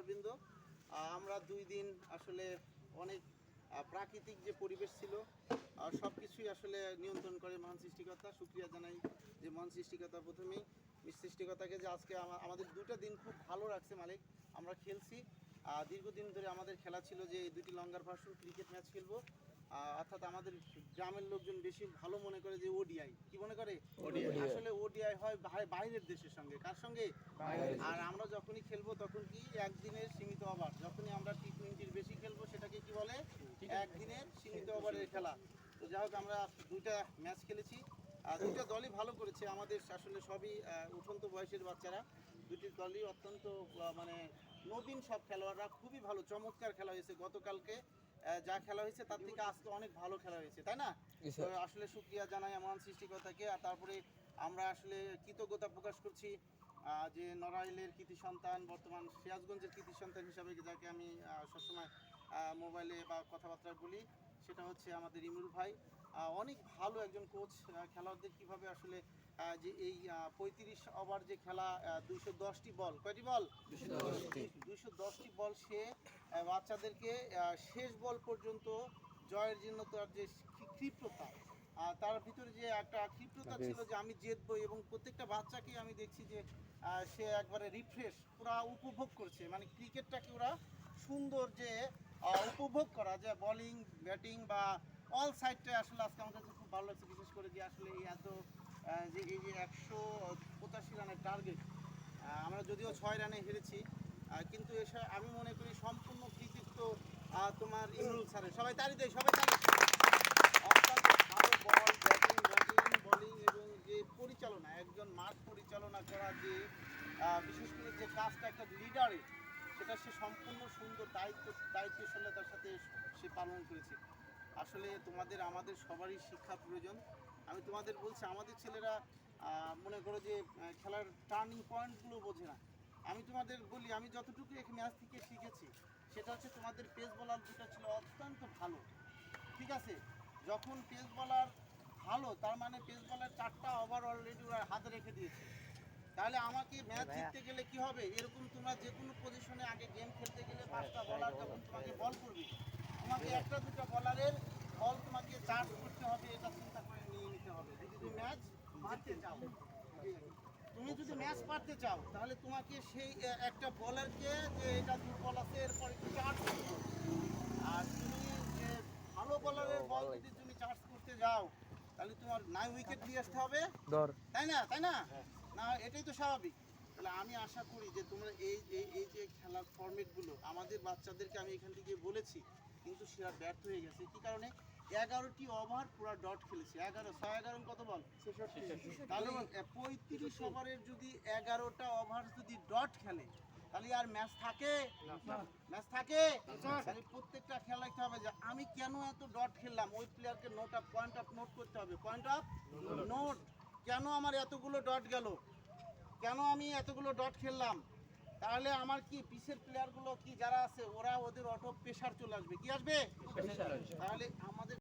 খেলোয়াড়বৃন্দ, আমরা 2 দিন আসলে অনেক প্রাকৃতিক যে পরিবেশ ছিল সব কিছুই আসলে নিয়ন্ত্রণ করে মহান সৃষ্টিকর্তা। শুকরিয়া জানাই যে মহান সৃষ্টিকর্তা প্রথমেই সৃষ্টিকর্তাকে যে আজকে আমাদের 2টা দিন খুব ভালো রাখছে মালিক। আমরা খেলছি দীর্ঘদিন ধরে আমাদের খেলা ছিল যে 2টি লঙ্গার ভার্সন ক্রিকেট ম্যাচ খেলবো, অর্থাৎ আমাদের গ্রামের লোকজন বেশি ভালো মনে করে যে ওডিআই। কি মনে করে? আসলে ওডিআই হয় বাইরের দেশের সঙ্গে। কার সঙ্গে? আর আমরা যখনই খেলবো তখন কি একদিনের সীমিত ওভার। যখনই আমরা টি20-র বেশি খেলবো সেটাকে কি বলে? একদিনের সীমিত ওভারের খেলা। তো যাই হোক, আমরা 2টা ম্যাচ খেলেছি, 2টা দলই ভালো করেছে। আমাদের আসলে সবই উঠন্ত বয়সের বাচ্চারা, 2টি দলই অত্যন্ত মানে নবীন সব খেলোয়াড়রা, খুবই ভালো চমৎকার খেলা হয়েছে। গতকালকে যা খেলা হয়েছে তার থেকে আজকে অনেক ভালো খেলা হয়েছে, তাই না? তো আসলে শুকরিয়া জানাই মহান সৃষ্টিকর্তাকে। আর তারপরে আমরা আসলে কৃতজ্ঞতা প্রকাশ করছি যে নড়াইলের কৃতি সন্তান, বর্তমান সিরাজগঞ্জের কৃতি সন্তান হিসাবে যাকে আমি সবসময় মোবাইলে বা কথাবার্তা বলি, সেটা হচ্ছে আমাদের ইমরুল ভাই। অনেক ভালো একজন কোচ। খেলোয়াড়দের কীভাবে আসলে যে এই 35 ওভার যে খেলা, 210টি বল, কয়টি বল? 210টি বল সে বাচ্চাদেরকে শেষ বল পর্যন্ত জয়ের জন্য তার যে ক্ষিপ্রতা, তার ভিতরে যে একটা ক্ষিপ্রতা ছিল যে আমি জিতবো, এবং প্রত্যেকটা বাচ্চাকেই আমি দেখছি যে সে একবারে রিফ্রেশ, পুরা উপভোগ করছে। মানে ক্রিকেটটাকে ওরা সুন্দর যে উপভোগ করা, যে বোলিং ব্যাটিং বা অল সাইডটা আসলে আজকে আমার কাছে খুব ভালো লাগছে। বিশেষ করে যে আসলে এই এত যে এই যে 185 রানের টার্গেট, আমরা যদিও 6 রানে হেরেছি, কিন্তু এসে আমি মনে করি সম্পূর্ণ কৃতিত্ব তোমার ইমরুল স্যারের। সবাই তালি দেয়, সবাই তালি। অত্যন্ত ভালো বল, ব্যাটিং বোলিং এবং যে পরিচালনা, একজন মাঠ পরিচালনা করা, যে বিশেষ করে যে কাজটা একটা লিডারের, সেটা সে সম্পূর্ণ সুন্দর দায়িত্বশীলতার সাথে সে পালন করেছে। আসলে তোমাদের আমাদের সবারই শিক্ষা প্রয়োজন। আমি তোমাদের বলছি, আমাদের ছেলেরা মনে করো যে খেলার টার্নিং পয়েন্টগুলো বোঝে না। আমি তোমাদের বলি, আমি যতটুকু এই ম্যাচ থেকে শিখেছি সেটা হচ্ছে তোমাদের পেস বোলার দুটো ছিল অত্যন্ত ভালো, ঠিক আছে? যখন পেস বোলার ভালো, তার মানে পেস বোলার 4টা ওভার অলরেডি ওরা হাতে রেখে দিয়েছে। তাহলে আমাকে ম্যাচ জিততে গেলে কি হবে? এরকম তোমরা যে কোনো পজিশনে আগে গেম খেলতে গেলে 5টা বলার যখন তোমাকে বল করবে, তোমাকে 1টা-2টা বলারের বল তোমাকে চার্জ করতে হবে, এটা চিন্তা করে নিয়ে নিতে হবে। যদি তুমি ম্যাচ পারতে চাও, তাহলে তোমাকে সেই একটা বলারকে যে এটা দুর্বল আছে এরপর একটু চার্জ করতে হবে। আর তুমি যে ভালো বলারের বল যদি তুমি চার্জ করতে যাও, তাহলে তোমার 9 উইকেট নিয়ে আসতে হবে, তাই না? না, এটাই তো স্বাভাবিক। তাহলে আমি আশা করি যে তোমরা এই যে খেলার ফরম্যাটগুলো আমাদের বাচ্চাদেরকে আমি এখান থেকে বলেছি, কিন্তু সেরা ব্যর্থ হয়ে গেছে। কি কারণে? 11টি ওভার পুরো ডট খেলেছে। 11 কত বল? 66। তাহলে 35 ওভারের যদি 11টা ওভার যদি ডট খেলে, তাহলে আর ম্যাচ থাকে? ম্যাচ থাকে? তাহলে প্রত্যেকটা খেলা রাখতে হবে যে আমি কেন এত ডট খেললাম। ওই প্লেয়ারকে পয়েন্ট অফ নোট করতে হবে। পয়েন্ট অফ নোট, কেন আমার এতগুলো ডট গেল, কেন আমি এতগুলো ডট খেললাম। তাহলে আমার কি পিছের প্লেয়ারগুলো কি যারা আছে, ওদের অটো প্রেশার চলে আসবে। কি আসবে? তাহলে আমার